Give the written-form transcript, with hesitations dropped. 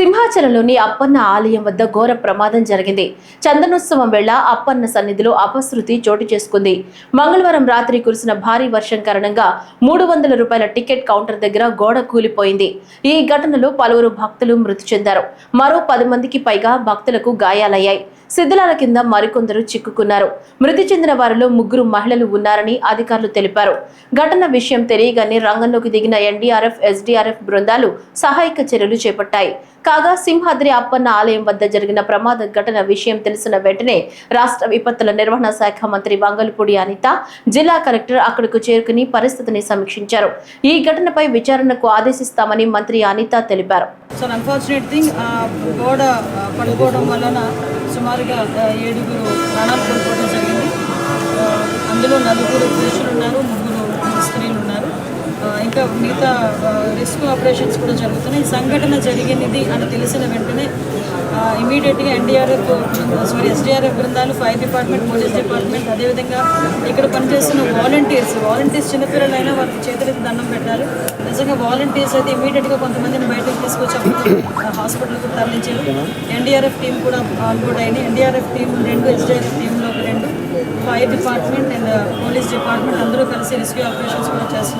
సింహాచలంలోని అప్పన్న ఆలయం వద్ద ఘోర ప్రమాదం జరిగింది. చందనోత్సవం వేళ అప్పన్న సన్నిధిలో అపశృతి చోటు చేసుకుంది. మంగళవారం రాత్రి కురిసిన భారీ వర్షం కారణంగా 300 రూపాయల టికెట్ కౌంటర్ దగ్గర గోడ కూలిపోయింది. ఈ ఘటనలో పలువురు భక్తులు మృతి చెందారు. మరో 10 మందికి పైగా భక్తులకు గాయాలయ్యాయి. శిథిలాల కింద మరికొందరు చిక్కుకున్నారు. మృతి చెందిన వారిలో 3 మహిళలు ఉన్నారని అధికారులు తెలిపారు. ఘటన విషయం తెలియగానే రంగంలోకి దిగిన ఎన్డీఆర్ఎఫ్, ఎస్డీఆర్ఎఫ్ బృందాలు సహాయక చర్యలు చేపట్టాయి. కాగా సింహాద్రి అప్పన్న ఆలయం వద్ద జరిగిన ప్రమాద ఘటన విషయం తెలిసిన వెంటనే రాష్ట్ర విపత్తుల నిర్వహణ శాఖ మంత్రి వంగలపూడి అనిత, జిల్లా కలెక్టర్ అక్కడకు చేరుకుని పరిస్థితిని సమీక్షించారు. ఈ ఘటనపై విచారణకు ఆదేశిస్తామని మంత్రి అనిత తెలిపారు. గోడ పడిపోవడం వలన సుమారుగా 7 ప్రాణాలు కోల్పోవడం జరిగింది. అందులో 4 పురుషులు ఉన్నారు, 3 స్త్రీలు ఉన్నారు. ఇంకా మిగతా రెస్క్యూ ఆపరేషన్స్ కూడా జరుగుతున్నాయి. ఈ సంఘటన జరిగినది అని తెలిసిన వెంటనే ఇమీడియట్గా ఎస్డీఆర్ఎఫ్ బృందాలు, ఫైర్ డిపార్ట్మెంట్, పోలీస్ డిపార్ట్మెంట్, అదేవిధంగా ఇక్కడ పనిచేస్తున్న వాలంటీర్స్ చిన్నపిల్లలైనా వారికి చేతులకి దండం పెట్టాలి. నిజంగా వాలంటీర్స్ అయితే ఇమీడియట్గా కొంతమందిని బయటకు తీసుకొచ్చి హాస్పిటల్కి తరలించారు. ఎన్డీఆర్ఎఫ్ టీం కూడా ఆన్బోర్డ్ అయింది. ఎన్డీఆర్ఎఫ్ టీం 2, ఎస్డీఆర్ఎఫ్ టీంలో 2, fire department and police department అందరూ కలిసి రెస్క్యూ ఆపరేషన్స్ కూడా చేస్తున్నారు.